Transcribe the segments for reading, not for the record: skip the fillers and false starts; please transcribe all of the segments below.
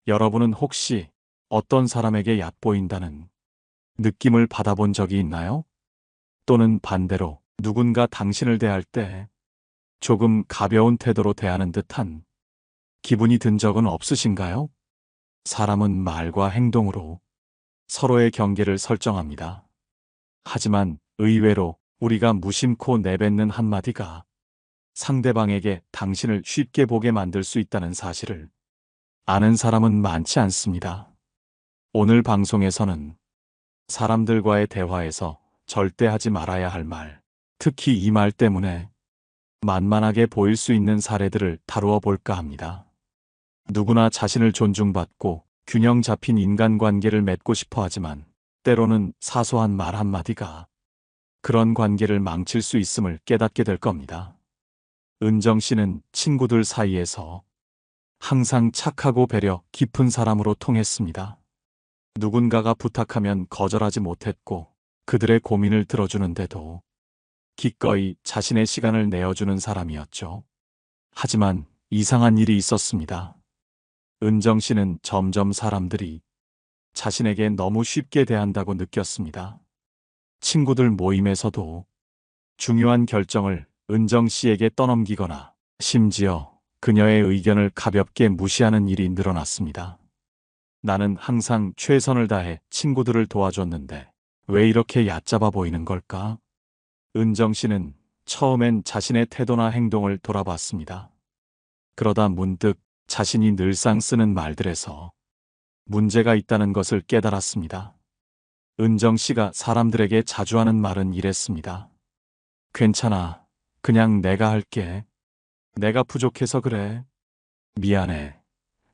여러분은 혹시 어떤 사람에게 얕보인다는 느낌을 받아본 적이 있나요? 또는 반대로 누군가 당신을 대할 때 조금 가벼운 태도로 대하는 듯한 기분이 든 적은 없으신가요? 사람은 말과 행동으로 서로의 경계를 설정합니다. 하지만 의외로 우리가 무심코 내뱉는 한마디가 상대방에게 당신을 쉽게 보게 만들 수 있다는 사실을 아는 사람은 많지 않습니다. 오늘 방송에서는 사람들과의 대화에서 절대 하지 말아야 할 말, 특히 이 말 때문에 만만하게 보일 수 있는 사례들을 다루어 볼까 합니다. 누구나 자신을 존중받고 균형 잡힌 인간관계를 맺고 싶어 하지만 때로는 사소한 말 한마디가 그런 관계를 망칠 수 있음을 깨닫게 될 겁니다. 은정 씨는 친구들 사이에서 항상 착하고 배려 깊은 사람으로 통했습니다. 누군가가 부탁하면 거절하지 못했고 그들의 고민을 들어주는데도 기꺼이 자신의 시간을 내어주는 사람이었죠. 하지만 이상한 일이 있었습니다. 은정 씨는 점점 사람들이 자신에게 너무 쉽게 대한다고 느꼈습니다. 친구들 모임에서도 중요한 결정을 은정 씨에게 떠넘기거나 심지어 그녀의 의견을 가볍게 무시하는 일이 늘어났습니다. 나는 항상 최선을 다해 친구들을 도와줬는데 왜 이렇게 얕잡아 보이는 걸까? 은정 씨는 처음엔 자신의 태도나 행동을 돌아봤습니다. 그러다 문득 자신이 늘상 쓰는 말들에서 문제가 있다는 것을 깨달았습니다. 은정 씨가 사람들에게 자주 하는 말은 이랬습니다. 괜찮아. 그냥 내가 할게. 내가 부족해서 그래. 미안해.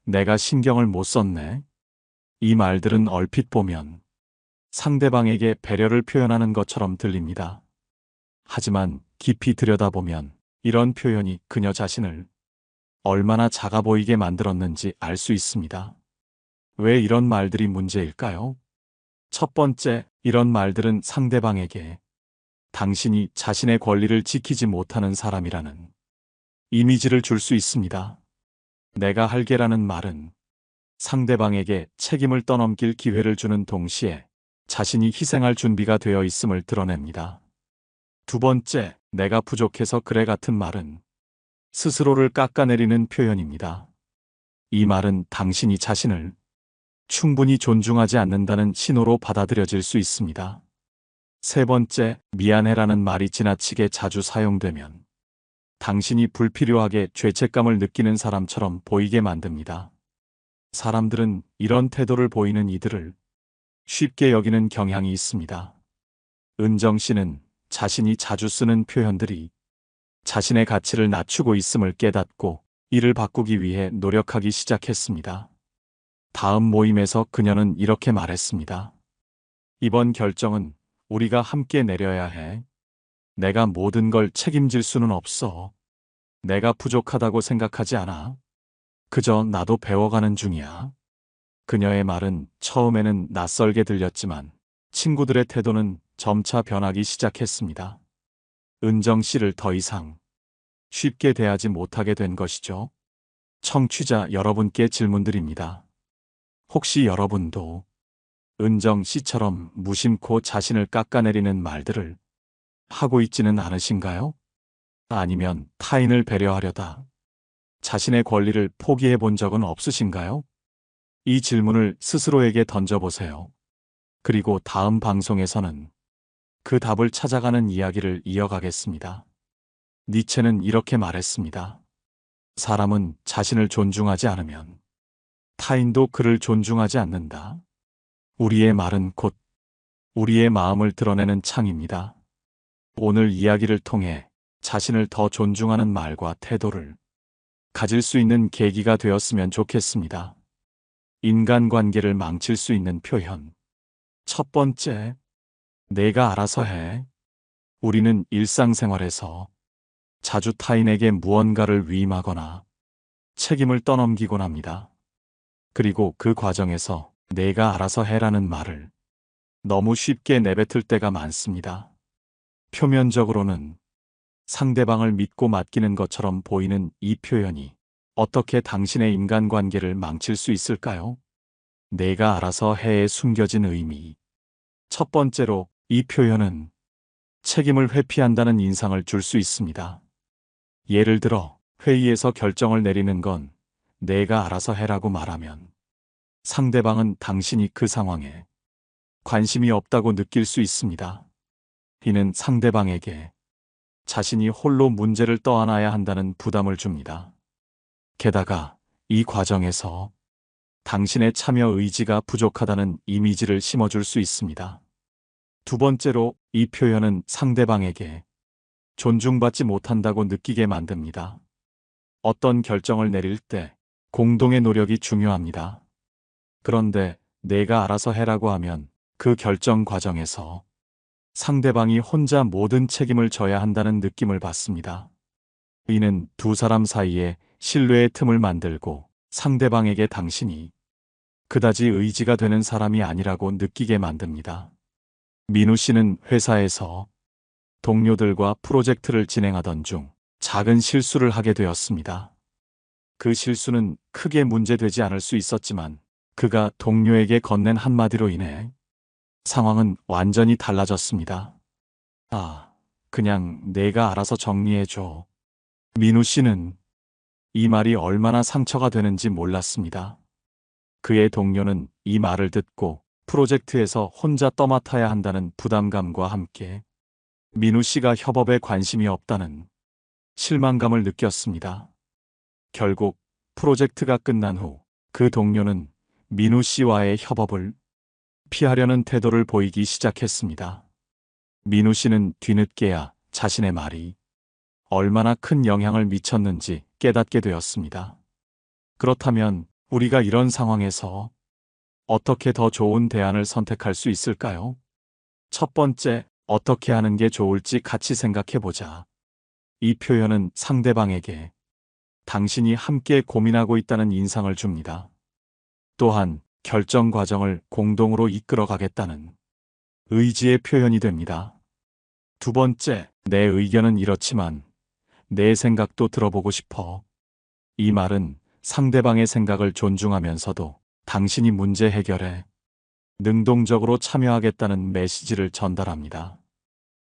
내가 신경을 못 썼네. 이 말들은 얼핏 보면 상대방에게 배려를 표현하는 것처럼 들립니다. 하지만 깊이 들여다보면 이런 표현이 그녀 자신을 얼마나 작아 보이게 만들었는지 알 수 있습니다. 왜 이런 말들이 문제일까요? 첫 번째, 이런 말들은 상대방에게 당신이 자신의 권리를 지키지 못하는 사람이라는 이미지를 줄 수 있습니다. 내가 할게라는 말은 상대방에게 책임을 떠넘길 기회를 주는 동시에 자신이 희생할 준비가 되어 있음을 드러냅니다. 두 번째, 내가 부족해서 그래 같은 말은 스스로를 깎아내리는 표현입니다. 이 말은 당신이 자신을 충분히 존중하지 않는다는 신호로 받아들여질 수 있습니다. 세 번째, 미안해라는 말이 지나치게 자주 사용되면 당신이 불필요하게 죄책감을 느끼는 사람처럼 보이게 만듭니다. 사람들은 이런 태도를 보이는 이들을 쉽게 여기는 경향이 있습니다. 은정 씨는 자신이 자주 쓰는 표현들이 자신의 가치를 낮추고 있음을 깨닫고 이를 바꾸기 위해 노력하기 시작했습니다. 다음 모임에서 그녀는 이렇게 말했습니다. 이번 결정은 우리가 함께 내려야 해. 내가 모든 걸 책임질 수는 없어. 내가 부족하다고 생각하지 않아. 그저 나도 배워가는 중이야. 그녀의 말은 처음에는 낯설게 들렸지만 친구들의 태도는 점차 변하기 시작했습니다. 은정 씨를 더 이상 쉽게 대하지 못하게 된 것이죠. 청취자 여러분께 질문드립니다. 혹시 여러분도 은정 씨처럼 무심코 자신을 깎아내리는 말들을 하고 있지는 않으신가요? 아니면 타인을 배려하려다 자신의 권리를 포기해 본 적은 없으신가요? 이 질문을 스스로에게 던져보세요. 그리고 다음 방송에서는 그 답을 찾아가는 이야기를 이어가겠습니다. 니체는 이렇게 말했습니다. 사람은 자신을 존중하지 않으면 타인도 그를 존중하지 않는다. 우리의 말은 곧 우리의 마음을 드러내는 창입니다. 오늘 이야기를 통해 자신을 더 존중하는 말과 태도를 가질 수 있는 계기가 되었으면 좋겠습니다. 인간관계를 망칠 수 있는 표현. 첫 번째, 내가 알아서 해. 우리는 일상생활에서 자주 타인에게 무언가를 위임하거나 책임을 떠넘기곤 합니다. 그리고 그 과정에서 내가 알아서 해라는 말을 너무 쉽게 내뱉을 때가 많습니다. 표면적으로는 상대방을 믿고 맡기는 것처럼 보이는 이 표현이 어떻게 당신의 인간관계를 망칠 수 있을까요? 내가 알아서 해에 숨겨진 의미. 첫 번째로, 이 표현은 책임을 회피한다는 인상을 줄 수 있습니다. 예를 들어, 회의에서 결정을 내리는 건 내가 알아서 해라고 말하면 상대방은 당신이 그 상황에 관심이 없다고 느낄 수 있습니다. 이는 상대방에게 자신이 홀로 문제를 떠안아야 한다는 부담을 줍니다. 게다가 이 과정에서 당신의 참여 의지가 부족하다는 이미지를 심어줄 수 있습니다. 두 번째로, 이 표현은 상대방에게 존중받지 못한다고 느끼게 만듭니다. 어떤 결정을 내릴 때 공동의 노력이 중요합니다. 그런데 내가 알아서 해라고 하면 그 결정 과정에서 상대방이 혼자 모든 책임을 져야 한다는 느낌을 받습니다. 이는 두 사람 사이에 신뢰의 틈을 만들고 상대방에게 당신이 그다지 의지가 되는 사람이 아니라고 느끼게 만듭니다. 민우 씨는 회사에서 동료들과 프로젝트를 진행하던 중 작은 실수를 하게 되었습니다. 그 실수는 크게 문제되지 않을 수 있었지만 그가 동료에게 건넨 한마디로 인해 상황은 완전히 달라졌습니다. 아, 그냥 내가 알아서 정리해줘. 민우 씨는 이 말이 얼마나 상처가 되는지 몰랐습니다. 그의 동료는 이 말을 듣고 프로젝트에서 혼자 떠맡아야 한다는 부담감과 함께 민우 씨가 협업에 관심이 없다는 실망감을 느꼈습니다. 결국 프로젝트가 끝난 후 그 동료는 민우 씨와의 협업을 피하려는 태도를 보이기 시작했습니다. 민우 씨는 뒤늦게야 자신의 말이 얼마나 큰 영향을 미쳤는지 깨닫게 되었습니다. 그렇다면 우리가 이런 상황에서 어떻게 더 좋은 대안을 선택할 수 있을까요? 첫 번째, 어떻게 하는 게 좋을지 같이 생각해 보자. 이 표현은 상대방에게 당신이 함께 고민하고 있다는 인상을 줍니다. 또한 결정 과정을 공동으로 이끌어 가겠다는 의지의 표현이 됩니다. 두 번째, 내 의견은 이렇지만 내 생각도 들어보고 싶어. 이 말은 상대방의 생각을 존중하면서도 당신이 문제 해결에 능동적으로 참여하겠다는 메시지를 전달합니다.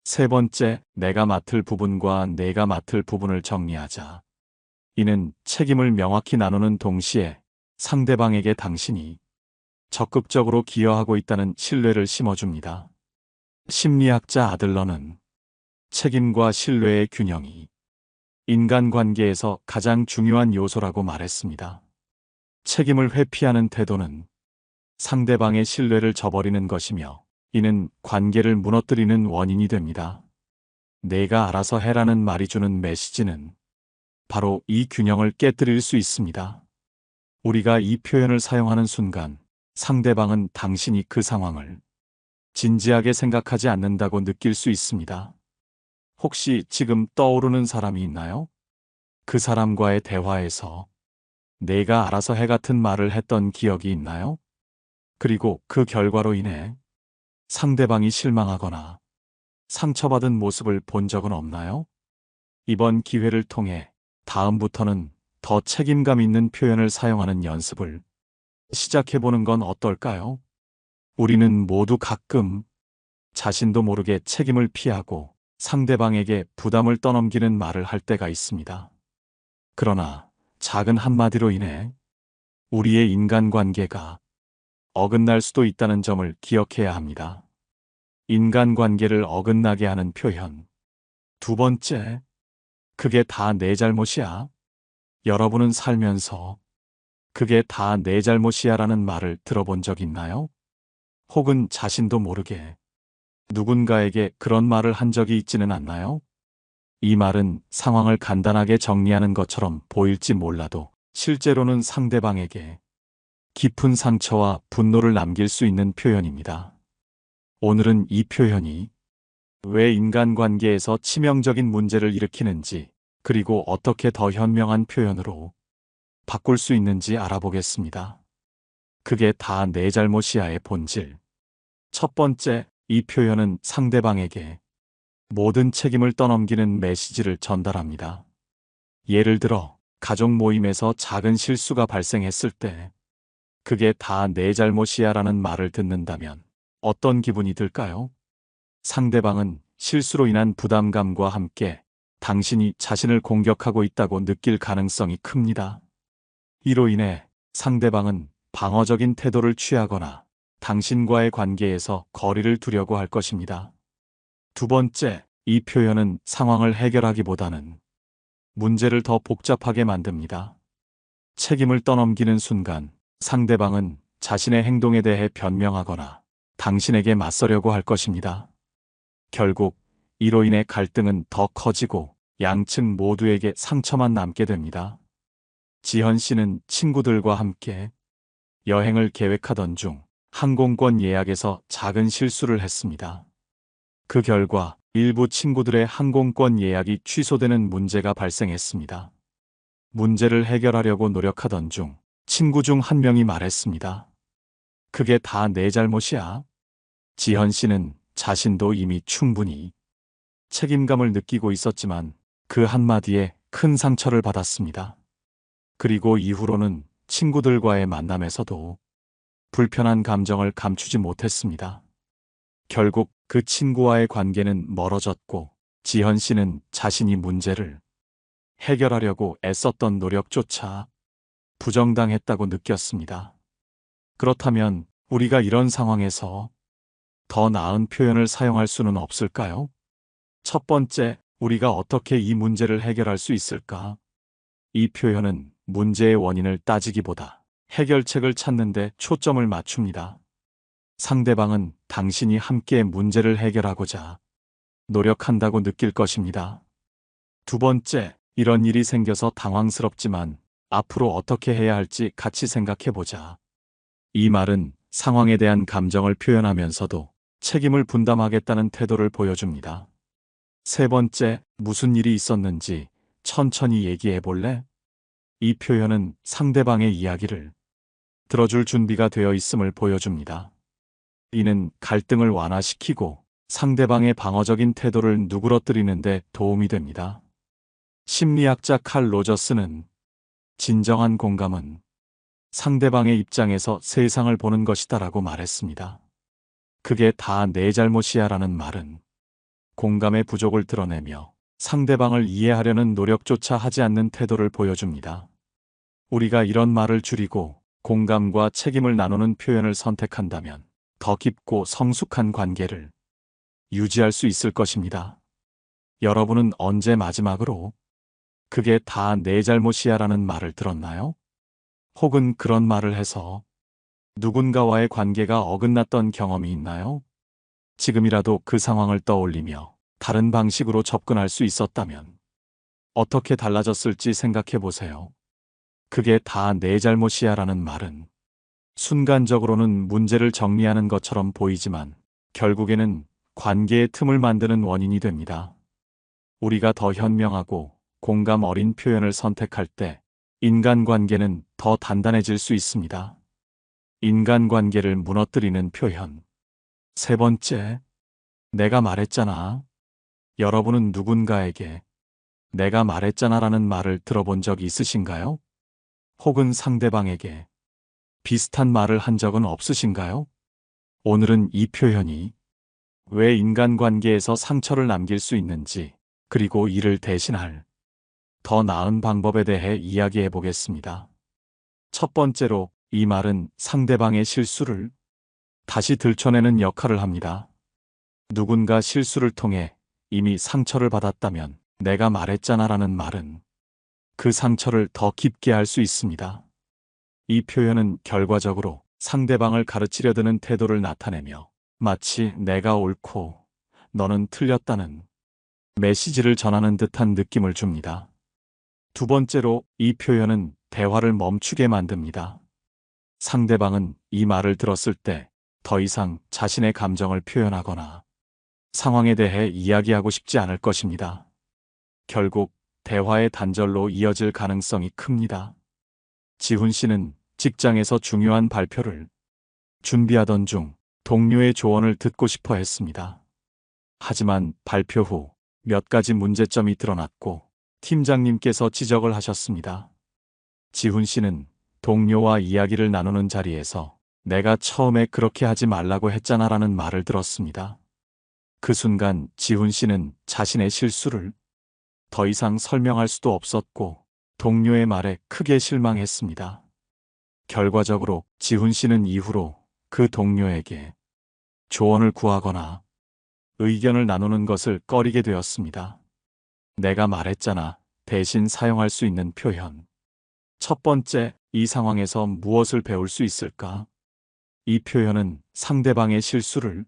세 번째, 내가 맡을 부분과 내가 맡을 부분을 정리하자. 이는 책임을 명확히 나누는 동시에 상대방에게 당신이 적극적으로 기여하고 있다는 신뢰를 심어줍니다. 심리학자 아들러는 책임과 신뢰의 균형이 인간관계에서 가장 중요한 요소라고 말했습니다. 책임을 회피하는 태도는 상대방의 신뢰를 저버리는 것이며 이는 관계를 무너뜨리는 원인이 됩니다. 내가 알아서 해라는 말이 주는 메시지는 바로 이 균형을 깨뜨릴 수 있습니다. 우리가 이 표현을 사용하는 순간 상대방은 당신이 그 상황을 진지하게 생각하지 않는다고 느낄 수 있습니다. 혹시 지금 떠오르는 사람이 있나요? 그 사람과의 대화에서 내가 알아서 해 같은 말을 했던 기억이 있나요? 그리고 그 결과로 인해 상대방이 실망하거나 상처받은 모습을 본 적은 없나요? 이번 기회를 통해 다음부터는 더 책임감 있는 표현을 사용하는 연습을 시작해보는 건 어떨까요? 우리는 모두 가끔 자신도 모르게 책임을 피하고 상대방에게 부담을 떠넘기는 말을 할 때가 있습니다. 그러나 작은 한마디로 인해 우리의 인간관계가 어긋날 수도 있다는 점을 기억해야 합니다. 인간관계를 어긋나게 하는 표현. 두 번째, 그게 다 내 잘못이야. 여러분은 살면서 그게 다 내 잘못이야 라는 말을 들어본 적 있나요? 혹은 자신도 모르게 누군가에게 그런 말을 한 적이 있지는 않나요? 이 말은 상황을 간단하게 정리하는 것처럼 보일지 몰라도 실제로는 상대방에게 깊은 상처와 분노를 남길 수 있는 표현입니다. 오늘은 이 표현이 왜 인간관계에서 치명적인 문제를 일으키는지, 그리고 어떻게 더 현명한 표현으로 바꿀 수 있는지 알아보겠습니다. 그게 다 내 잘못이야의 본질. 첫 번째, 이 표현은 상대방에게 모든 책임을 떠넘기는 메시지를 전달합니다. 예를 들어, 가족 모임에서 작은 실수가 발생했을 때 그게 다 내 잘못이야 라는 말을 듣는다면 어떤 기분이 들까요? 상대방은 실수로 인한 부담감과 함께 당신이 자신을 공격하고 있다고 느낄 가능성이 큽니다. 이로 인해 상대방은 방어적인 태도를 취하거나 당신과의 관계에서 거리를 두려고 할 것입니다. 두 번째, 이 표현은 상황을 해결하기보다는 문제를 더 복잡하게 만듭니다. 책임을 떠넘기는 순간 상대방은 자신의 행동에 대해 변명하거나 당신에게 맞서려고 할 것입니다. 결국 이로 인해 갈등은 더 커지고 양측 모두에게 상처만 남게 됩니다. 지현 씨는 친구들과 함께 여행을 계획하던 중 항공권 예약에서 작은 실수를 했습니다. 그 결과 일부 친구들의 항공권 예약이 취소되는 문제가 발생했습니다. 문제를 해결하려고 노력하던 중 친구 중 한 명이 말했습니다. 그게 다 내 잘못이야. 지현 씨는 자신도 이미 충분히 책임감을 느끼고 있었지만 그 한마디에 큰 상처를 받았습니다. 그리고 이후로는 친구들과의 만남에서도 불편한 감정을 감추지 못했습니다. 결국 그 친구와의 관계는 멀어졌고 지현 씨는 자신이 문제를 해결하려고 애썼던 노력조차 부정당했다고 느꼈습니다. 그렇다면 우리가 이런 상황에서 더 나은 표현을 사용할 수는 없을까요? 첫 번째, 우리가 어떻게 이 문제를 해결할 수 있을까? 이 표현은 문제의 원인을 따지기보다 해결책을 찾는 데 초점을 맞춥니다. 상대방은 당신이 함께 문제를 해결하고자 노력한다고 느낄 것입니다. 두 번째, 이런 일이 생겨서 당황스럽지만 앞으로 어떻게 해야 할지 같이 생각해보자. 이 말은 상황에 대한 감정을 표현하면서도 책임을 분담하겠다는 태도를 보여줍니다. 세 번째, 무슨 일이 있었는지 천천히 얘기해볼래? 이 표현은 상대방의 이야기를 들어줄 준비가 되어 있음을 보여줍니다. 이는 갈등을 완화시키고 상대방의 방어적인 태도를 누그러뜨리는 데 도움이 됩니다. 심리학자 칼 로저스는 진정한 공감은 상대방의 입장에서 세상을 보는 것이다라고 말했습니다. 그게 다 내 잘못이야 라는 말은 공감의 부족을 드러내며 상대방을 이해하려는 노력조차 하지 않는 태도를 보여줍니다. 우리가 이런 말을 줄이고 공감과 책임을 나누는 표현을 선택한다면 더 깊고 성숙한 관계를 유지할 수 있을 것입니다. 여러분은 언제 마지막으로 그게 다 내 잘못이야 라는 말을 들었나요? 혹은 그런 말을 해서 누군가와의 관계가 어긋났던 경험이 있나요? 지금이라도 그 상황을 떠올리며 다른 방식으로 접근할 수 있었다면 어떻게 달라졌을지 생각해 보세요. 그게 다 내 잘못이야 라는 말은 순간적으로는 문제를 정리하는 것처럼 보이지만 결국에는 관계의 틈을 만드는 원인이 됩니다. 우리가 더 현명하고 공감 어린 표현을 선택할 때 인간관계는 더 단단해질 수 있습니다. 인간관계를 무너뜨리는 표현. 세 번째, 내가 말했잖아. 여러분은 누군가에게 내가 말했잖아 라는 말을 들어본 적이 있으신가요? 혹은 상대방에게 비슷한 말을 한 적은 없으신가요? 오늘은 이 표현이 왜 인간관계에서 상처를 남길 수 있는지, 그리고 이를 대신할 더 나은 방법에 대해 이야기해 보겠습니다. 첫 번째로, 이 말은 상대방의 실수를 다시 들춰내는 역할을 합니다. 누군가 실수를 통해 이미 상처를 받았다면 내가 말했잖아 라는 말은 그 상처를 더 깊게 할 수 있습니다. 이 표현은 결과적으로 상대방을 가르치려 드는 태도를 나타내며 마치 내가 옳고 너는 틀렸다는 메시지를 전하는 듯한 느낌을 줍니다. 두 번째로, 이 표현은 대화를 멈추게 만듭니다. 상대방은 이 말을 들었을 때 더 이상 자신의 감정을 표현하거나 상황에 대해 이야기하고 싶지 않을 것입니다. 결국 대화의 단절로 이어질 가능성이 큽니다. 지훈 씨는 직장에서 중요한 발표를 준비하던 중 동료의 조언을 듣고 싶어 했습니다. 하지만 발표 후 몇 가지 문제점이 드러났고 팀장님께서 지적을 하셨습니다. 지훈 씨는 동료와 이야기를 나누는 자리에서 내가 처음에 그렇게 하지 말라고 했잖아라는 말을 들었습니다. 그 순간 지훈 씨는 자신의 실수를 더 이상 설명할 수도 없었고 동료의 말에 크게 실망했습니다. 결과적으로 지훈 씨는 이후로 그 동료에게 조언을 구하거나 의견을 나누는 것을 꺼리게 되었습니다. 내가 말했잖아. 대신 사용할 수 있는 표현. 첫 번째, 이 상황에서 무엇을 배울 수 있을까? 이 표현은 상대방의 실수를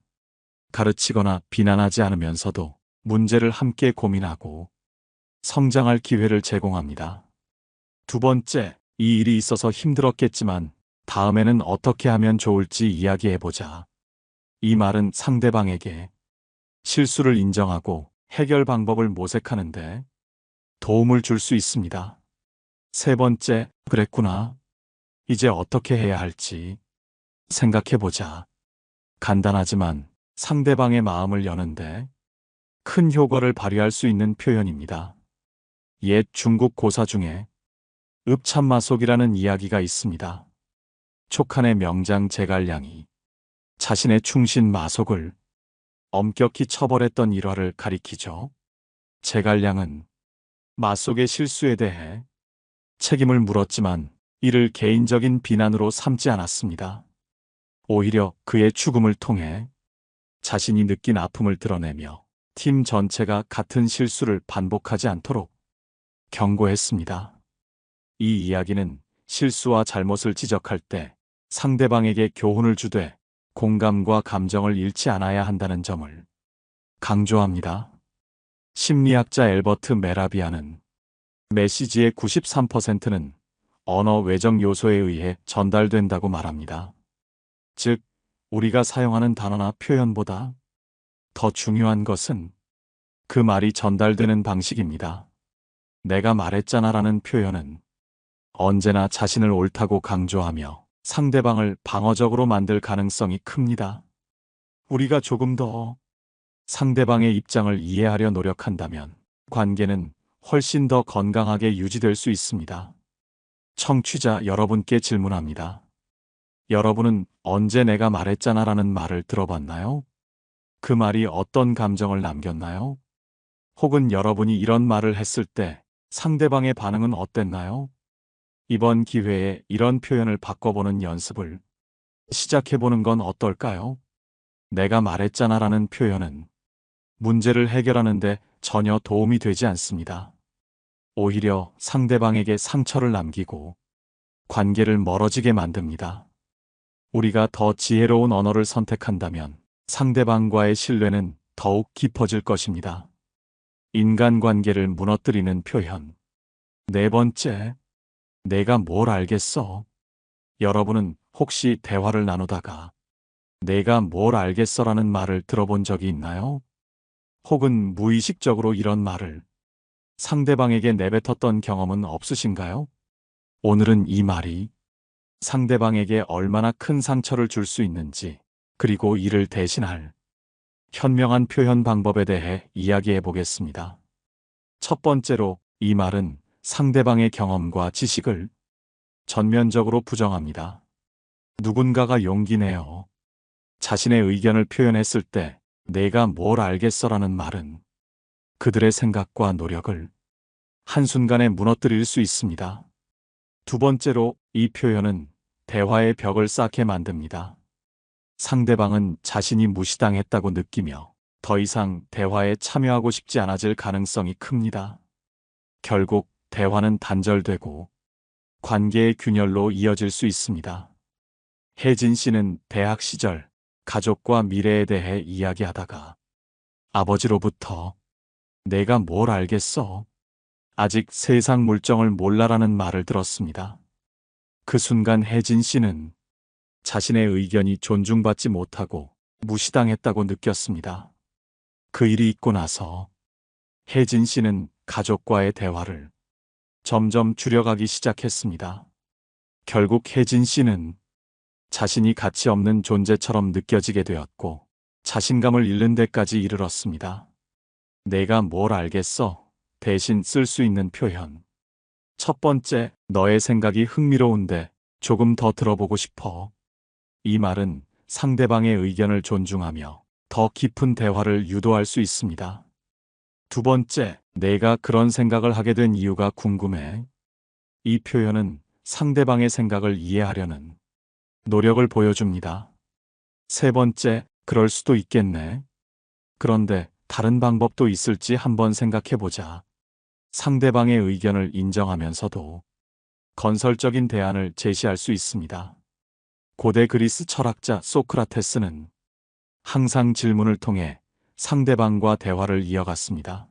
가르치거나 비난하지 않으면서도 문제를 함께 고민하고 성장할 기회를 제공합니다. 두 번째, 이 일이 있어서 힘들었겠지만 다음에는 어떻게 하면 좋을지 이야기해보자. 이 말은 상대방에게 실수를 인정하고 해결 방법을 모색하는데 도움을 줄 수 있습니다. 세 번째, 그랬구나. 이제 어떻게 해야 할지 생각해보자. 간단하지만 상대방의 마음을 여는데 큰 효과를 발휘할 수 있는 표현입니다. 옛 중국 고사 중에 읍참마속이라는 이야기가 있습니다. 촉한의 명장 제갈량이 자신의 충신 마속을 엄격히 처벌했던 일화를 가리키죠. 제갈량은 마속의 실수에 대해 책임을 물었지만 이를 개인적인 비난으로 삼지 않았습니다. 오히려 그의 죽음을 통해 자신이 느낀 아픔을 드러내며 팀 전체가 같은 실수를 반복하지 않도록 경고했습니다. 이 이야기는 실수와 잘못을 지적할 때 상대방에게 교훈을 주되 공감과 감정을 잃지 않아야 한다는 점을 강조합니다. 심리학자 엘버트 메라비아는 메시지의 93%는 언어 외적 요소에 의해 전달된다고 말합니다. 즉, 우리가 사용하는 단어나 표현보다 더 중요한 것은 그 말이 전달되는 방식입니다. 내가 말했잖아라는 표현은 언제나 자신을 옳다고 강조하며 상대방을 방어적으로 만들 가능성이 큽니다. 우리가 조금 더 상대방의 입장을 이해하려 노력한다면 관계는 훨씬 더 건강하게 유지될 수 있습니다. 청취자 여러분께 질문합니다. 여러분은 언제 내가 말했잖아라는 말을 들어봤나요? 그 말이 어떤 감정을 남겼나요? 혹은 여러분이 이런 말을 했을 때 상대방의 반응은 어땠나요? 이번 기회에 이런 표현을 바꿔보는 연습을 시작해보는 건 어떨까요? 내가 말했잖아라는 표현은 문제를 해결하는데 전혀 도움이 되지 않습니다. 오히려 상대방에게 상처를 남기고 관계를 멀어지게 만듭니다. 우리가 더 지혜로운 언어를 선택한다면 상대방과의 신뢰는 더욱 깊어질 것입니다. 인간관계를 무너뜨리는 표현. 네 번째, 내가 뭘 알겠어? 여러분은 혹시 대화를 나누다가 내가 뭘 알겠어라는 말을 들어본 적이 있나요? 혹은 무의식적으로 이런 말을 상대방에게 내뱉었던 경험은 없으신가요? 오늘은 이 말이 상대방에게 얼마나 큰 상처를 줄 수 있는지, 그리고 이를 대신할 현명한 표현 방법에 대해 이야기해 보겠습니다. 첫 번째로, 이 말은 상대방의 경험과 지식을 전면적으로 부정합니다. 누군가가 용기 내어 자신의 의견을 표현했을 때 내가 뭘 알겠어라는 말은 그들의 생각과 노력을 한순간에 무너뜨릴 수 있습니다. 두 번째로, 이 표현은 대화의 벽을 쌓게 만듭니다. 상대방은 자신이 무시당했다고 느끼며 더 이상 대화에 참여하고 싶지 않아질 가능성이 큽니다. 결국 대화는 단절되고 관계의 균열로 이어질 수 있습니다. 혜진 씨는 대학 시절 가족과 미래에 대해 이야기하다가 아버지로부터 내가 뭘 알겠어? 아직 세상 물정을 몰라라는 말을 들었습니다. 그 순간 혜진 씨는 자신의 의견이 존중받지 못하고 무시당했다고 느꼈습니다. 그 일이 있고 나서 혜진 씨는 가족과의 대화를 점점 줄여가기 시작했습니다. 결국 혜진 씨는 자신이 가치 없는 존재처럼 느껴지게 되었고 자신감을 잃는 데까지 이르렀습니다. 내가 뭘 알겠어? 대신 쓸 수 있는 표현. 첫 번째, 너의 생각이 흥미로운데 조금 더 들어보고 싶어. 이 말은 상대방의 의견을 존중하며 더 깊은 대화를 유도할 수 있습니다. 두 번째, 내가 그런 생각을 하게 된 이유가 궁금해. 이 표현은 상대방의 생각을 이해하려는 노력을 보여줍니다. 세 번째, 그럴 수도 있겠네. 그런데 다른 방법도 있을지 한번 생각해 보자. 상대방의 의견을 인정하면서도 건설적인 대안을 제시할 수 있습니다. 고대 그리스 철학자 소크라테스는 항상 질문을 통해 상대방과 대화를 이어갔습니다.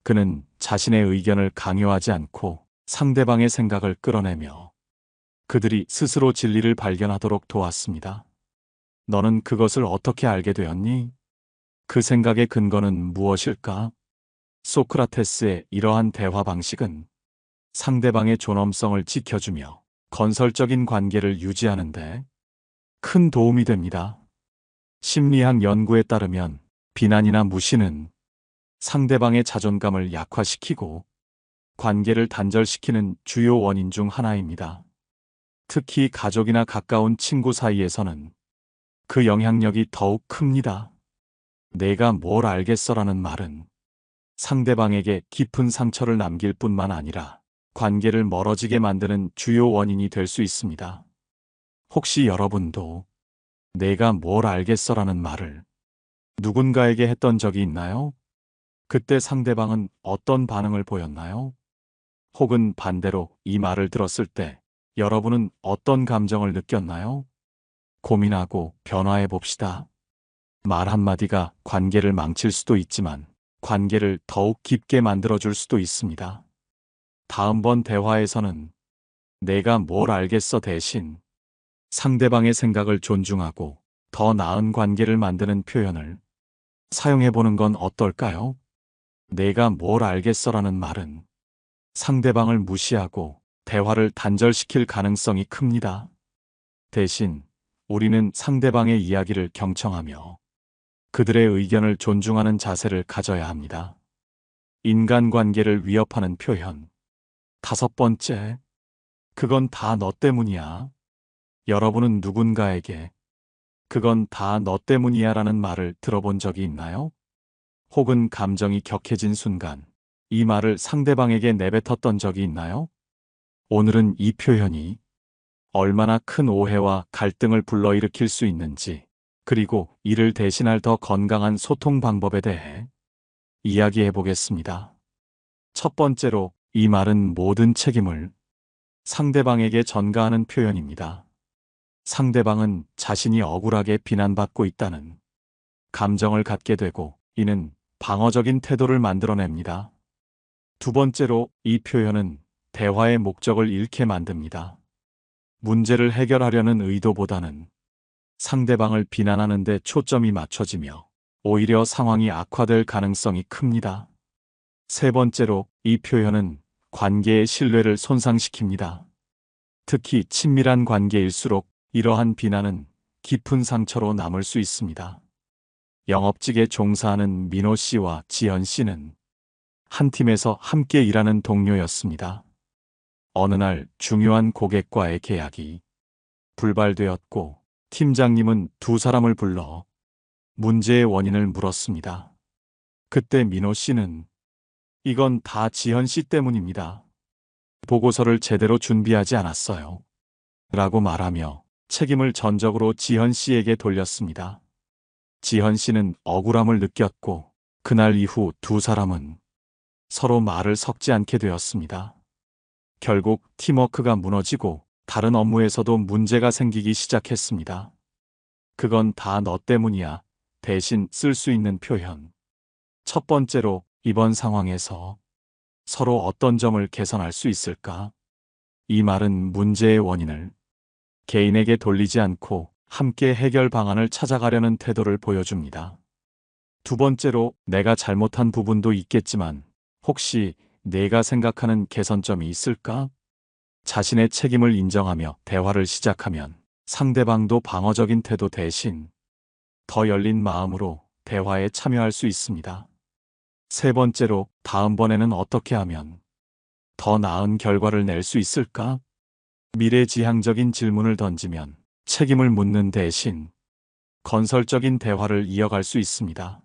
그는 자신의 의견을 강요하지 않고 상대방의 생각을 끌어내며 그들이 스스로 진리를 발견하도록 도왔습니다. 너는 그것을 어떻게 알게 되었니? 그 생각의 근거는 무엇일까? 소크라테스의 이러한 대화 방식은 상대방의 존엄성을 지켜주며 건설적인 관계를 유지하는데 큰 도움이 됩니다. 심리학 연구에 따르면 비난이나 무시는 상대방의 자존감을 약화시키고 관계를 단절시키는 주요 원인 중 하나입니다. 특히 가족이나 가까운 친구 사이에서는 그 영향력이 더욱 큽니다. 내가 뭘 알겠어라는 말은 상대방에게 깊은 상처를 남길 뿐만 아니라 관계를 멀어지게 만드는 주요 원인이 될 수 있습니다. 혹시 여러분도 내가 뭘 알겠어라는 말을 누군가에게 했던 적이 있나요? 그때 상대방은 어떤 반응을 보였나요? 혹은 반대로 이 말을 들었을 때 여러분은 어떤 감정을 느꼈나요? 고민하고 변화해 봅시다. 말 한마디가 관계를 망칠 수도 있지만 관계를 더욱 깊게 만들어줄 수도 있습니다. 다음번 대화에서는 내가 뭘 알겠어 대신 상대방의 생각을 존중하고 더 나은 관계를 만드는 표현을 사용해 보는 건 어떨까요? 내가 뭘 알겠어라는 말은 상대방을 무시하고 대화를 단절시킬 가능성이 큽니다. 대신 우리는 상대방의 이야기를 경청하며 그들의 의견을 존중하는 자세를 가져야 합니다. 인간관계를 위협하는 표현. 다섯 번째, 그건 다 너 때문이야. 여러분은 누군가에게 그건 다 너 때문이야 라는 말을 들어본 적이 있나요? 혹은 감정이 격해진 순간 이 말을 상대방에게 내뱉었던 적이 있나요? 오늘은 이 표현이 얼마나 큰 오해와 갈등을 불러일으킬 수 있는지, 그리고 이를 대신할 더 건강한 소통 방법에 대해 이야기해 보겠습니다. 첫 번째로, 이 말은 모든 책임을 상대방에게 전가하는 표현입니다. 상대방은 자신이 억울하게 비난받고 있다는 감정을 갖게 되고, 이는 방어적인 태도를 만들어냅니다. 두 번째로, 이 표현은 대화의 목적을 잃게 만듭니다. 문제를 해결하려는 의도보다는 상대방을 비난하는 데 초점이 맞춰지며 오히려 상황이 악화될 가능성이 큽니다. 세 번째로, 이 표현은 관계의 신뢰를 손상시킵니다. 특히 친밀한 관계일수록 이러한 비난은 깊은 상처로 남을 수 있습니다. 영업직에 종사하는 민호 씨와 지현 씨는 한 팀에서 함께 일하는 동료였습니다. 어느 날 중요한 고객과의 계약이 불발되었고 팀장님은 두 사람을 불러 문제의 원인을 물었습니다. 그때 민호 씨는 이건 다 지현 씨 때문입니다. 보고서를 제대로 준비하지 않았어요. 라고 말하며 책임을 전적으로 지현 씨에게 돌렸습니다. 지현 씨는 억울함을 느꼈고 그날 이후 두 사람은 서로 말을 섞지 않게 되었습니다. 결국 팀워크가 무너지고 다른 업무에서도 문제가 생기기 시작했습니다. 그건 다 너 때문이야. 대신 쓸 수 있는 표현. 첫 번째로, 이번 상황에서 서로 어떤 점을 개선할 수 있을까? 이 말은 문제의 원인을 개인에게 돌리지 않고 함께 해결 방안을 찾아가려는 태도를 보여줍니다. 두 번째로, 내가 잘못한 부분도 있겠지만 혹시 내가 생각하는 개선점이 있을까? 자신의 책임을 인정하며 대화를 시작하면 상대방도 방어적인 태도 대신 더 열린 마음으로 대화에 참여할 수 있습니다. 세 번째로, 다음번에는 어떻게 하면 더 나은 결과를 낼 수 있을까? 미래지향적인 질문을 던지면 책임을 묻는 대신 건설적인 대화를 이어갈 수 있습니다.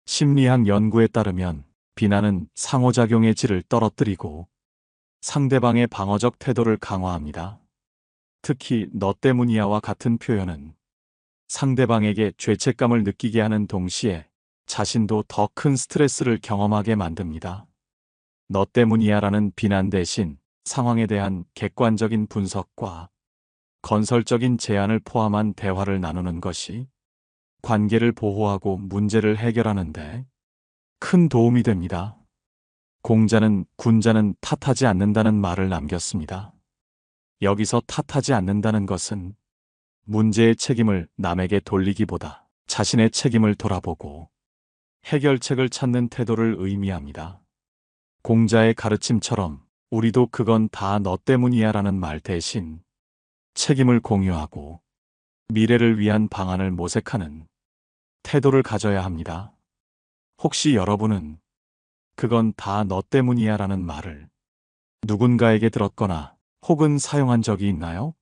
심리학 연구에 따르면 비난은 상호작용의 질을 떨어뜨리고 상대방의 방어적 태도를 강화합니다. 특히 너 때문이야와 같은 표현은 상대방에게 죄책감을 느끼게 하는 동시에 자신도 더 큰 스트레스를 경험하게 만듭니다. 너 때문이야라는 비난 대신 상황에 대한 객관적인 분석과 건설적인 제안을 포함한 대화를 나누는 것이 관계를 보호하고 문제를 해결하는데 큰 도움이 됩니다. 공자는 군자는 탓하지 않는다는 말을 남겼습니다. 여기서 탓하지 않는다는 것은 문제의 책임을 남에게 돌리기보다 자신의 책임을 돌아보고 해결책을 찾는 태도를 의미합니다. 공자의 가르침처럼 우리도 그건 다 너 때문이야 라는 말 대신 책임을 공유하고 미래를 위한 방안을 모색하는 태도를 가져야 합니다. 혹시 여러분은 그건 다 너 때문이야 라는 말을 누군가에게 들었거나 혹은 사용한 적이 있나요?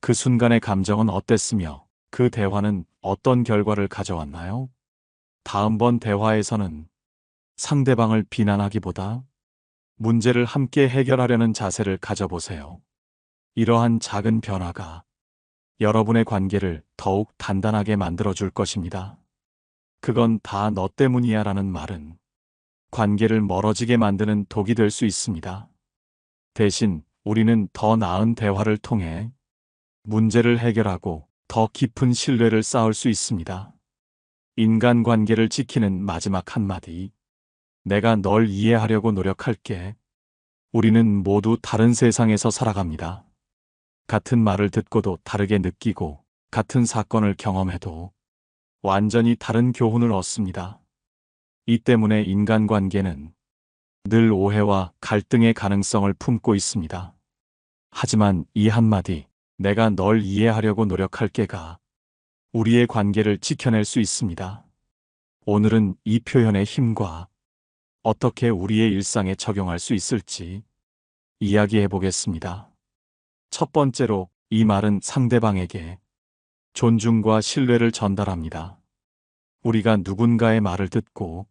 그 순간의 감정은 어땠으며 그 대화는 어떤 결과를 가져왔나요? 다음번 대화에서는 상대방을 비난하기보다 문제를 함께 해결하려는 자세를 가져보세요. 이러한 작은 변화가 여러분의 관계를 더욱 단단하게 만들어줄 것입니다. 그건 다 너 때문이야 라는 말은 관계를 멀어지게 만드는 독이 될 수 있습니다. 대신 우리는 더 나은 대화를 통해 문제를 해결하고 더 깊은 신뢰를 쌓을 수 있습니다. 인간관계를 지키는 마지막 한마디. 내가 널 이해하려고 노력할게. 우리는 모두 다른 세상에서 살아갑니다. 같은 말을 듣고도 다르게 느끼고 같은 사건을 경험해도 완전히 다른 교훈을 얻습니다. 이 때문에 인간관계는 늘 오해와 갈등의 가능성을 품고 있습니다. 하지만 이 한마디, 내가 널 이해하려고 노력할게가 우리의 관계를 지켜낼 수 있습니다. 오늘은 이 표현의 힘과 어떻게 우리의 일상에 적용할 수 있을지 이야기해 보겠습니다. 첫 번째로 이 말은 상대방에게 존중과 신뢰를 전달합니다. 우리가 누군가의 말을 듣고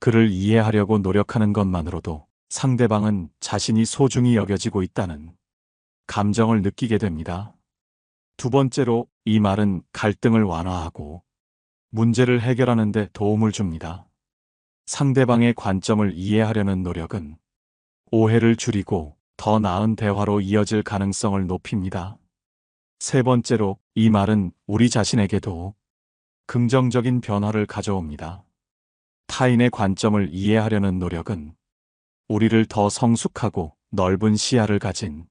그를 이해하려고 노력하는 것만으로도 상대방은 자신이 소중히 여겨지고 있다는 감정을 느끼게 됩니다. 두 번째로 이 말은 갈등을 완화하고 문제를 해결하는 데 도움을 줍니다. 상대방의 관점을 이해하려는 노력은 오해를 줄이고 더 나은 대화로 이어질 가능성을 높입니다. 세 번째로 이 말은 우리 자신에게도 긍정적인 변화를 가져옵니다. 타인의 관점을 이해하려는 노력은 우리를 더 성숙하고 넓은 시야를 가진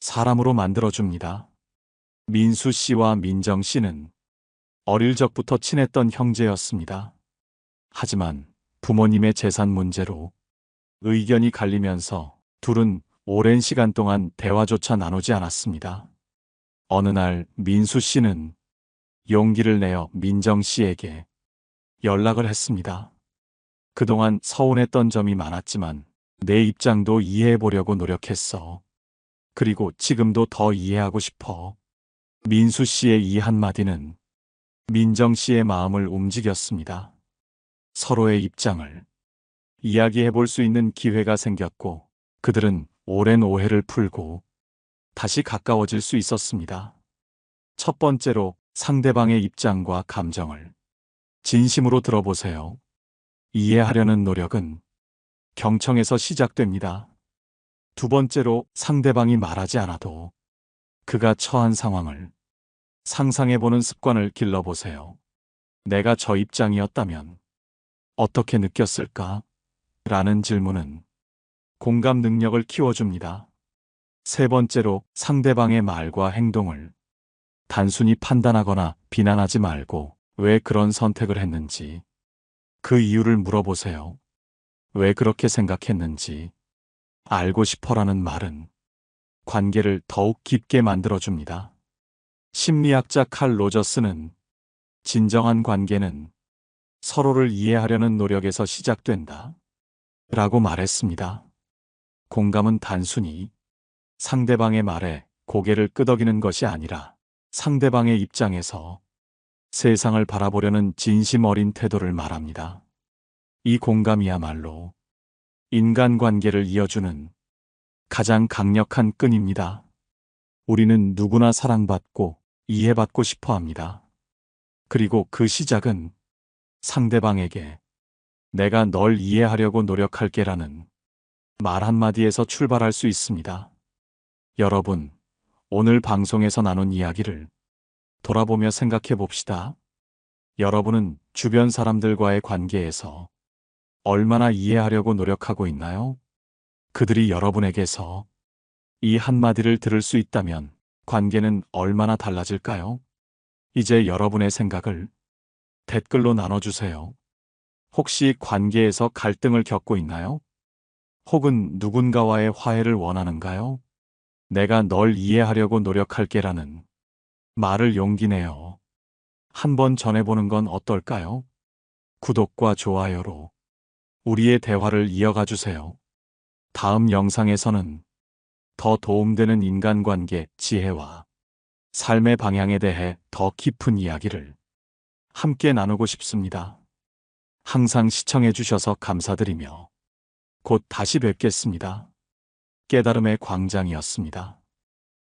사람으로 만들어줍니다. 민수 씨와 민정 씨는 어릴 적부터 친했던 형제였습니다. 하지만 부모님의 재산 문제로 의견이 갈리면서 둘은 오랜 시간 동안 대화조차 나누지 않았습니다. 어느 날 민수 씨는 용기를 내어 민정 씨에게 연락을 했습니다. 그동안 서운했던 점이 많았지만 내 입장도 이해해 보려고 노력했어. 그리고 지금도 더 이해하고 싶어. 민수 씨의 이 한마디는 민정 씨의 마음을 움직였습니다. 서로의 입장을 이야기해 볼 수 있는 기회가 생겼고 그들은 오랜 오해를 풀고 다시 가까워질 수 있었습니다. 첫 번째로 상대방의 입장과 감정을 진심으로 들어보세요. 이해하려는 노력은 경청에서 시작됩니다. 두 번째로 상대방이 말하지 않아도 그가 처한 상황을 상상해보는 습관을 길러보세요. 내가 저 입장이었다면 어떻게 느꼈을까? 라는 질문은 공감 능력을 키워줍니다. 세 번째로 상대방의 말과 행동을 단순히 판단하거나 비난하지 말고 왜 그런 선택을 했는지 그 이유를 물어보세요. 왜 그렇게 생각했는지 알고 싶어라는 말은 관계를 더욱 깊게 만들어줍니다. 심리학자 칼 로저스는 진정한 관계는 서로를 이해하려는 노력에서 시작된다 라고 말했습니다. 공감은 단순히 상대방의 말에 고개를 끄덕이는 것이 아니라 상대방의 입장에서 세상을 바라보려는 진심 어린 태도를 말합니다. 이 공감이야말로 인간관계를 이어주는 가장 강력한 끈입니다. 우리는 누구나 사랑받고 이해받고 싶어 합니다. 그리고 그 시작은 상대방에게 내가 널 이해하려고 노력할게라는 말 한마디에서 출발할 수 있습니다. 여러분, 오늘 방송에서 나눈 이야기를 돌아보며 생각해 봅시다. 여러분은 주변 사람들과의 관계에서 얼마나 이해하려고 노력하고 있나요? 그들이 여러분에게서 이 한마디를 들을 수 있다면 관계는 얼마나 달라질까요? 이제 여러분의 생각을 댓글로 나눠주세요. 혹시 관계에서 갈등을 겪고 있나요? 혹은 누군가와의 화해를 원하는가요? 내가 널 이해하려고 노력할게라는 말을 용기 내어 한번 전해보는 건 어떨까요? 구독과 좋아요로 우리의 대화를 이어가 주세요. 다음 영상에서는 더 도움되는 인간관계 지혜와 삶의 방향에 대해 더 깊은 이야기를 함께 나누고 싶습니다. 항상 시청해 주셔서 감사드리며 곧 다시 뵙겠습니다. 깨달음의 광장이었습니다.